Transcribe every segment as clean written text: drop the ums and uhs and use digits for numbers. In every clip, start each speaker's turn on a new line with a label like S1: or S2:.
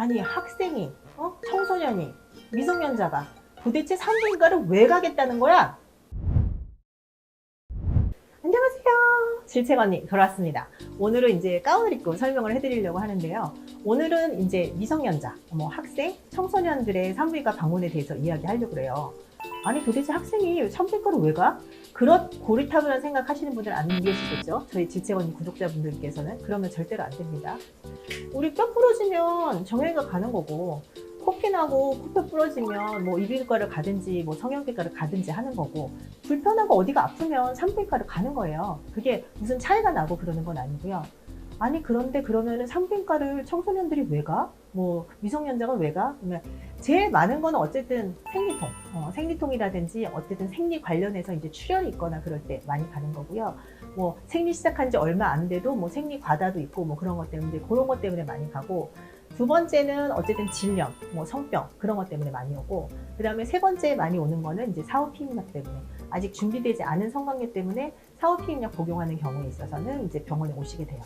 S1: 아니 학생이 청소년이 미성년자가 도대체 산부인과를 왜 가겠다는 거야? 안녕하세요. 질책 언니 돌아왔습니다. 오늘은 이제 가운을 입고 설명을 해드리려고 하는데요. 오늘은 이제 미성년자, 학생, 청소년들의 산부인과 방문에 대해서 이야기하려고 그래요. 아니 도대체 학생이 산부인과를 왜 가? 그런 고리타분한 생각하시는 분들 안 계시겠죠? 저희 질책 언니 구독자분들께서는. 그러면 절대로 안 됩니다. 우리 뼈 부러지면 정형외과 가는 거고, 코피 나고 코뼈 부러지면 뭐 이비인후과를 가든지 뭐 성형외과를 가든지 하는 거고, 불편하고 어디가 아프면 산부인과를 가는 거예요. 그게 무슨 차이가 나고 그러는 건 아니고요. 아니 그런데 그러면은 산부인과를 청소년들이 왜 가? 뭐 미성년자가 왜 가? 그러면 제일 많은 거는 어쨌든 생리통, 생리통이라든지 어쨌든 생리 관련해서 이제 출혈이 있거나 그럴 때 많이 가는 거고요. 뭐 생리 시작한 지 얼마 안 돼도 뭐 생리 과다도 있고 뭐 그런 것 때문에 그런 것 때문에 많이 가고, 두 번째는 어쨌든 질염, 뭐 성병 그런 것 때문에 많이 오고, 그 다음에 세 번째 많이 오는 거는 이제 사후피임약 때문에, 아직 준비되지 않은 성관계 때문에 사후피임약 복용하는 경우에 있어서는 이제 병원에 오시게 돼요.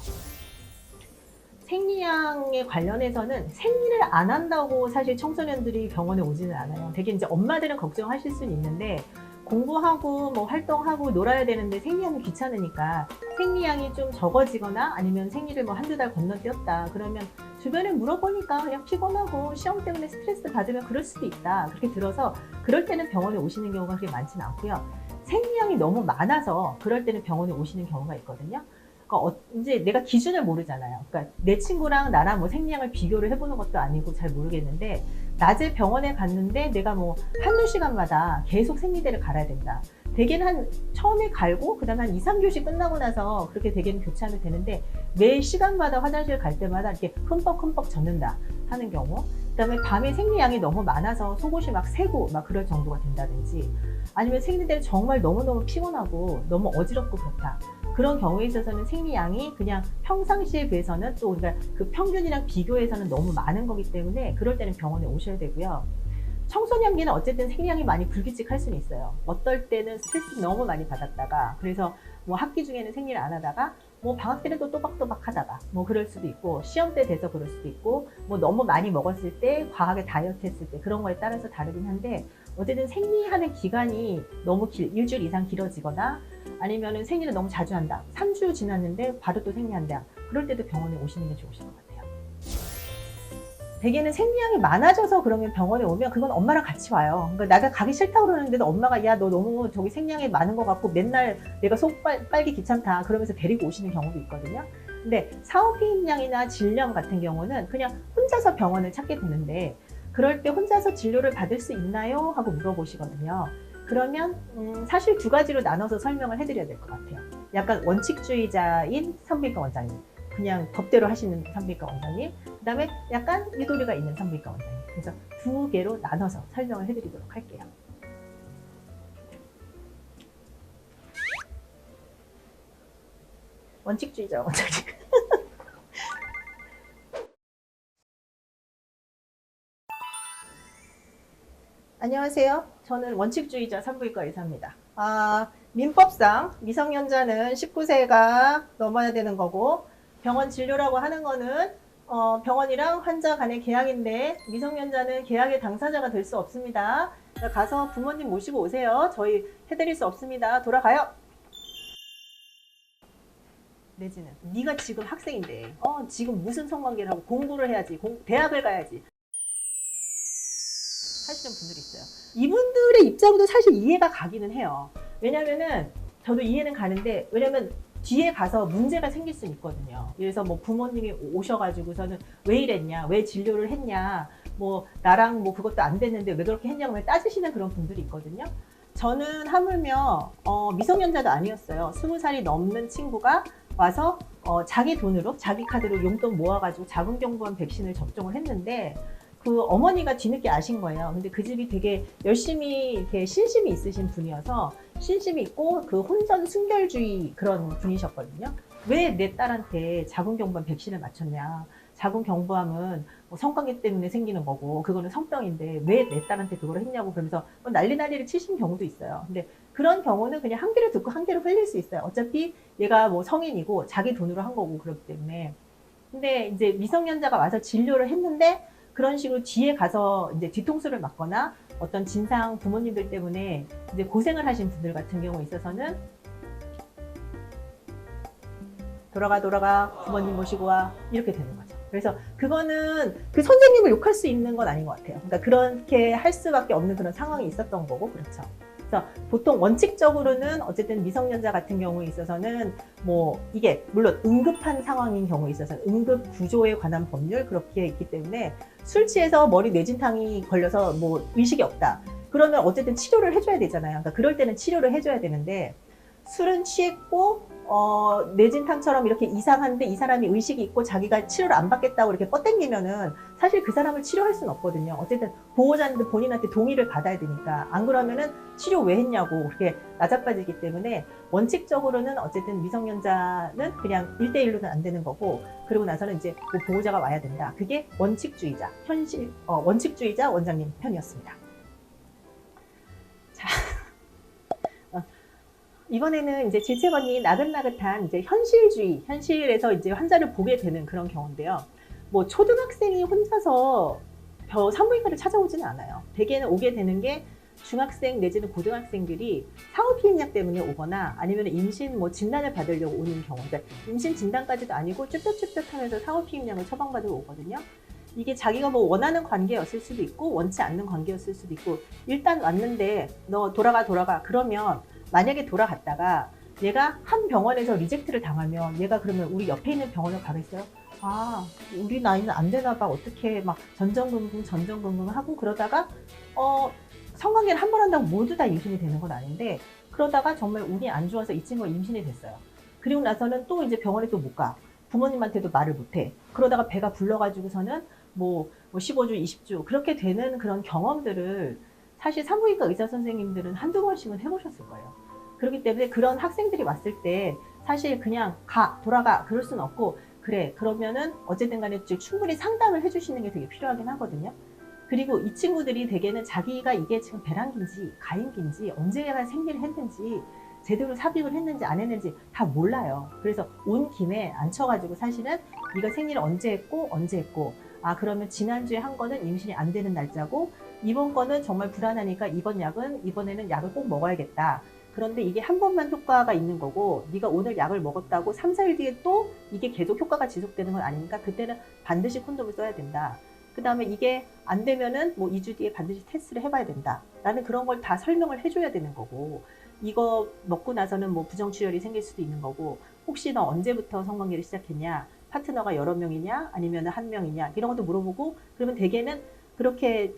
S1: 생리양에 관련해서는 생리를 안 한다고 사실 청소년들이 병원에 오지는 않아요. 되게 이제 엄마들은 걱정하실 수는 있는데, 공부하고 뭐 활동하고 놀아야 되는데 생리하면 귀찮으니까 생리량이 좀 적어지거나 아니면 생리를 뭐 한두 달 건너뛰었다 그러면 주변에 물어보니까 그냥 피곤하고 시험 때문에 스트레스 받으면 그럴 수도 있다, 그렇게 들어서 그럴 때는 병원에 오시는 경우가 그렇게 많지는 않고요. 생리량이 너무 많아서 그럴 때는 병원에 오시는 경우가 있거든요. 그러니까 이제 내가 기준을 모르잖아요. 그러니까 내 친구랑 나랑 뭐 생리량을 비교를 해보는 것도 아니고 잘 모르겠는데, 낮에 병원에 갔는데 내가 뭐 한두 시간마다 계속 생리대를 갈아야 된다. 대개는 처음에 갈고 그다음에 한 2, 3교시 끝나고 나서 그렇게 대개는 교체하면 되는데, 매 시간마다 화장실 갈 때마다 이렇게 흠뻑흠뻑 젖는다 하는 경우, 그다음에 밤에 생리량이 너무 많아서 속옷이 막 새고 막 그럴 정도가 된다든지, 아니면 생리대를 정말 너무너무 피곤하고 너무 어지럽고 그렇다, 그런 경우에 있어서는 생리량이 그냥 평상시에 비해서는 또 우리가 그 평균이랑 비교해서는 너무 많은 거기 때문에 그럴 때는 병원에 오셔야 되고요. 청소년기는 어쨌든 생리량이 많이 불규칙할 수는 있어요. 어떨 때는 스트레스 너무 많이 받았다가, 그래서 뭐 학기 중에는 생리를 안 하다가 뭐 방학 때는 또 또박또박 하다가 뭐 그럴 수도 있고, 시험 때 돼서 그럴 수도 있고, 뭐 너무 많이 먹었을 때, 과하게 다이어트 했을 때, 그런 거에 따라서 다르긴 한데, 어쨌든 생리하는 기간이 너무 일주일 이상 길어지거나 아니면은 생리를 너무 자주 한다, 3주 지났는데 바로 또 생리한다, 그럴 때도 병원에 오시는 게 좋으실 것 같아요. 대개는 생리량이 많아져서 그러면 병원에 오면 그건 엄마랑 같이 와요. 그러니까 내가 가기 싫다고 그러는데도 엄마가 야 너 너무 저기 생리량이 많은 것 같고 맨날 내가 속 빨기 귀찮다 그러면서 데리고 오시는 경우도 있거든요. 근데 사후피임약이나 질염 같은 경우는 그냥 혼자서 병원을 찾게 되는데, 그럴 때 혼자서 진료를 받을 수 있나요? 하고 물어보시거든요. 그러면 사실 두 가지로 나눠서 설명을 해드려야 될 것 같아요. 약간 원칙주의자인 산부인과 원장님, 그냥 법대로 하시는 산부인과 원장님, 그 다음에 약간 유도리가 있는 산부인과 원장님. 그래서 두 개로 나눠서 설명을 해드리도록 할게요. 원칙주의자 원장님. 안녕하세요. 저는 원칙주의자 산부인과 의사입니다. 민법상 미성년자는 19세가 넘어야 되는 거고, 병원 진료라고 하는 거는 병원이랑 환자 간의 계약인데, 미성년자는 계약의 당사자가 될 수 없습니다. 가서 부모님 모시고 오세요. 저희 해드릴 수 없습니다. 돌아가요. 내지는 네가 지금 학생인데 지금 무슨 성관계를 하고 공부를 해야지, 대학을 가야지 하시는 분들이 있어요. 이분들의 입장도 사실 이해가 가기는 해요. 왜냐면은 저도 이해는 가는데, 왜냐면 뒤에 가서 문제가 생길 수는 있거든요. 그래서 뭐 부모님이 오셔가지고서는 왜 이랬냐, 왜 진료를 했냐, 뭐 나랑 뭐 그것도 안 됐는데 왜 그렇게 했냐고 따지시는 그런 분들이 있거든요. 저는 하물며 미성년자도 아니었어요. 20살이 넘는 친구가 와서 자기 돈으로, 자기 카드로 용돈 모아가지고 자궁경부암 백신을 접종을 했는데, 그 어머니가 뒤늦게 아신 거예요. 근데 그 집이 되게 열심히 이렇게 신심이 있으신 분이어서, 신심이 있고 그 혼전 순결주의 그런 분이셨거든요. 왜 내 딸한테 자궁경부암 백신을 맞췄냐, 자궁경부암은 뭐 성관계 때문에 생기는 거고 그거는 성병인데 왜 내 딸한테 그걸 했냐고 그러면서 난리를 치신 경우도 있어요. 근데 그런 경우는 그냥 한 귀를 듣고 한 귀를 흘릴 수 있어요. 어차피 얘가 뭐 성인이고 자기 돈으로 한 거고 그렇기 때문에. 근데 이제 미성년자가 와서 진료를 했는데 그런 식으로 뒤에 가서 이제 뒤통수를 맞거나 어떤 진상 부모님들 때문에 이제 고생을 하신 분들 같은 경우에 있어서는 돌아가 부모님 모시고 와 이렇게 되는 거죠. 그래서 그거는 그 선생님을 욕할 수 있는 건 아닌 것 같아요. 그러니까 그렇게 할 수밖에 없는 그런 상황이 있었던 거고 그렇죠. 그래서 보통 원칙적으로는 어쨌든 미성년자 같은 경우에 있어서는 뭐 이게 물론 응급한 상황인 경우에 있어서 응급 구조에 관한 법률 그렇게 있기 때문에 술 취해서 머리 뇌진탕이 걸려서 뭐 의식이 없다. 그러면 어쨌든 치료를 해줘야 되잖아요. 그러니까 그럴 때는 치료를 해줘야 되는데 술은 취했고 뇌진탕처럼 이렇게 이상한데 이 사람이 의식이 있고 자기가 치료를 안 받겠다고 이렇게 뻗당기면은 사실 그 사람을 치료할 수는 없거든요. 어쨌든 보호자인데 본인한테 동의를 받아야 되니까 안 그러면은 치료 왜 했냐고 그렇게 나자빠지기 때문에 원칙적으로는 어쨌든 미성년자는 그냥 1대1로는 안 되는 거고 그리고 나서는 이제 뭐 보호자가 와야 된다. 그게 원칙주의자 원칙주의자 원장님 편이었습니다. 자. 이번에는 이제 질책원이 나긋나긋한 이제 현실에서 이제 환자를 보게 되는 그런 경우인데요. 뭐 초등학생이 혼자서 산부인과를 찾아오지는 않아요. 대개는 오게 되는 게 중학생 내지는 고등학생들이 상호피임약 때문에 오거나 아니면 임신 뭐 진단을 받으려고 오는 경우. 그러니까 임신 진단까지도 아니고 쭈뼛쭈뼛하면서 상호피임약을 처방받으러 오거든요. 이게 자기가 뭐 원하는 관계였을 수도 있고 원치 않는 관계였을 수도 있고 일단 왔는데 너 돌아가 그러면 만약에 돌아갔다가 얘가 한 병원에서 리젝트를 당하면 얘가 그러면 우리 옆에 있는 병원을 가겠어요? 아, 우리 나이는 안 되나 봐. 어떻게 막 전전긍긍 하고 그러다가 성관계를 한 번 한다고 모두 다 임신이 되는 건 아닌데 그러다가 정말 운이 안 좋아서 이 친구가 임신이 됐어요. 그리고 나서는 또 이제 병원에 또 못 가. 부모님한테도 말을 못 해. 그러다가 배가 불러가지고서는 뭐 15주, 20주 그렇게 되는 그런 경험들을 사실 산부인과 의사 선생님들은 한두 번씩은 해보셨을 거예요. 그렇기 때문에 그런 학생들이 왔을 때 사실 그냥 돌아가 그럴 수는 없고 그래 그러면은 어쨌든 간에 충분히 상담을 해주시는 게 되게 필요하긴 하거든요. 그리고 이 친구들이 대개는 자기가 이게 지금 배란기인지 가임기인지 언제가 생리를 했는지 제대로 삽입을 했는지 안 했는지 다 몰라요. 그래서 온 김에 앉혀가지고 사실은 네가 생리를 언제 했고 아 그러면 지난주에 한 거는 임신이 안 되는 날짜고 이번 거는 정말 불안하니까 이번에는 약을 꼭 먹어야겠다. 그런데 이게 한 번만 효과가 있는 거고 네가 오늘 약을 먹었다고 3, 4일 뒤에 또 이게 계속 효과가 지속되는 건 아니니까 그때는 반드시 콘돔을 써야 된다. 그 다음에 이게 안 되면은 뭐 2주 뒤에 반드시 테스트를 해봐야 된다. 라는 그런 걸 다 설명을 해줘야 되는 거고 이거 먹고 나서는 뭐 부정출혈이 생길 수도 있는 거고 혹시 너 언제부터 성관계를 시작했냐? 파트너가 여러 명이냐? 아니면 한 명이냐? 이런 것도 물어보고 그러면 대개는 그렇게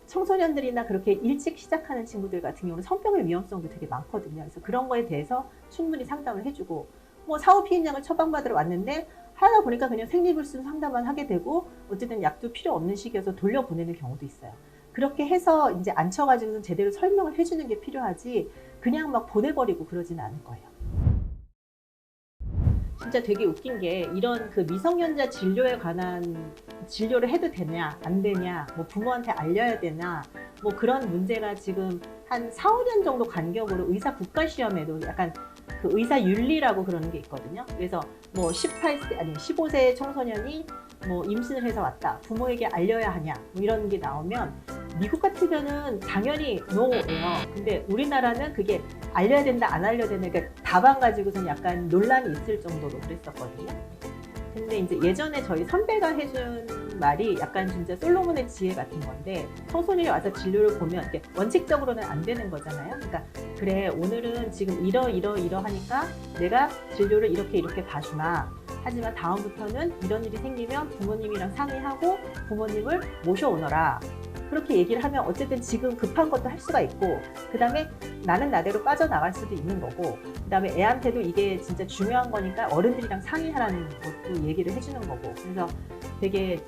S1: 청소년들이나 그렇게 일찍 시작하는 친구들 같은 경우는 성병의 위험성도 되게 많거든요. 그래서 그런 거에 대해서 충분히 상담을 해주고 뭐 사후피임약을 처방받으러 왔는데 하다 보니까 그냥 생리불순 상담만 하게 되고 어쨌든 약도 필요 없는 시기여서 돌려보내는 경우도 있어요. 그렇게 해서 이제 앉혀가지고는 제대로 설명을 해주는 게 필요하지 그냥 막 보내버리고 그러지는 않을 거예요. 진짜 되게 웃긴 게 이런 그 미성년자 진료에 관한 진료를 해도 되냐 안 되냐 뭐 부모한테 알려야 되나 뭐 그런 문제가 지금 한 4, 5년 정도 간격으로 의사 국가시험에도 약간 그 의사 윤리라고 그러는 게 있거든요. 그래서 뭐 15세 청소년이 뭐 임신을 해서 왔다 부모에게 알려야 하냐 뭐 이런 게 나오면 미국 같으면은 당연히 노예요. 근데 우리나라는 그게 알려야 된다 안 알려야 된다 그러니까 답안 가지고선 약간 논란이 있을 정도로 그랬었거든요. 근데 이제 예전에 저희 선배가 해준 말이 약간 진짜 솔로몬의 지혜 같은 건데 청소년이 와서 진료를 보면 이렇게 원칙적으로는 안 되는 거잖아요. 그러니까 그래 오늘은 지금 이러하니까 내가 진료를 이렇게 봐주마. 하지만 다음부터는 이런 일이 생기면 부모님이랑 상의하고 부모님을 모셔오너라. 그렇게 얘기를 하면 어쨌든 지금 급한 것도 할 수가 있고 그 다음에 나는 나대로 빠져나갈 수도 있는 거고 그 다음에 애한테도 이게 진짜 중요한 거니까 어른들이랑 상의하라는 것도 얘기를 해주는 거고 그래서 되게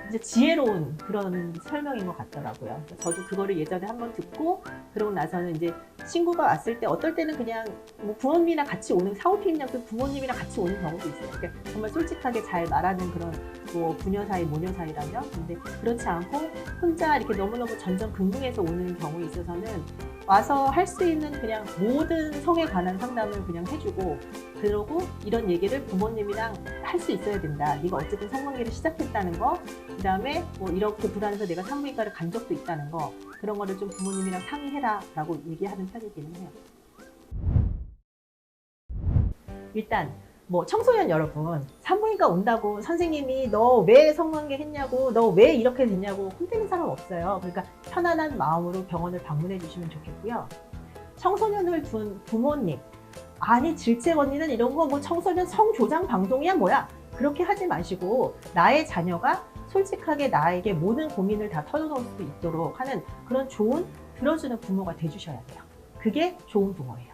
S1: 이제 지혜로운 그런 설명인 것 같더라고요. 저도 그거를 예전에 한번 듣고 그러고 나서는 이제 친구가 왔을 때 어떨 때는 그냥 뭐 부모님이랑 같이 오는 사후피임약도 부모님이랑 같이 오는 경우도 있어요. 그러니까 정말 솔직하게 잘 말하는 그런 뭐 부녀 사이, 모녀 사이라면. 근데 그렇지 않고 혼자 이렇게 너무너무 전전긍긍해서 오는 경우에 있어서는 와서 할 수 있는 그냥 모든 성에 관한 상담을 그냥 해주고, 그러고 이런 얘기를 부모님이랑 할 수 있어야 된다. 네가 어쨌든 성관계를 시작했다는 거, 그 다음에 뭐 이렇게 불안해서 내가 산부인과를 간 적도 있다는 거, 그런 거를 좀 부모님이랑 상의해라 라고 얘기하는 편이기는 해요. 일단 뭐 청소년 여러분, 산부인과 온다고 선생님이 너 왜 성관계 했냐고, 너 왜 이렇게 됐냐고 혼내는 사람 없어요. 그러니까 편안한 마음으로 병원을 방문해 주시면 좋겠고요. 청소년을 둔 부모님, 아니 질책 언니는 이런 거 뭐 청소년 성조장 방송이야 뭐야, 그렇게 하지 마시고 나의 자녀가 솔직하게 나에게 모든 고민을 다 털어놓을 수 있도록 하는 그런 좋은 들어주는 부모가 돼주셔야 돼요. 그게 좋은 부모예요.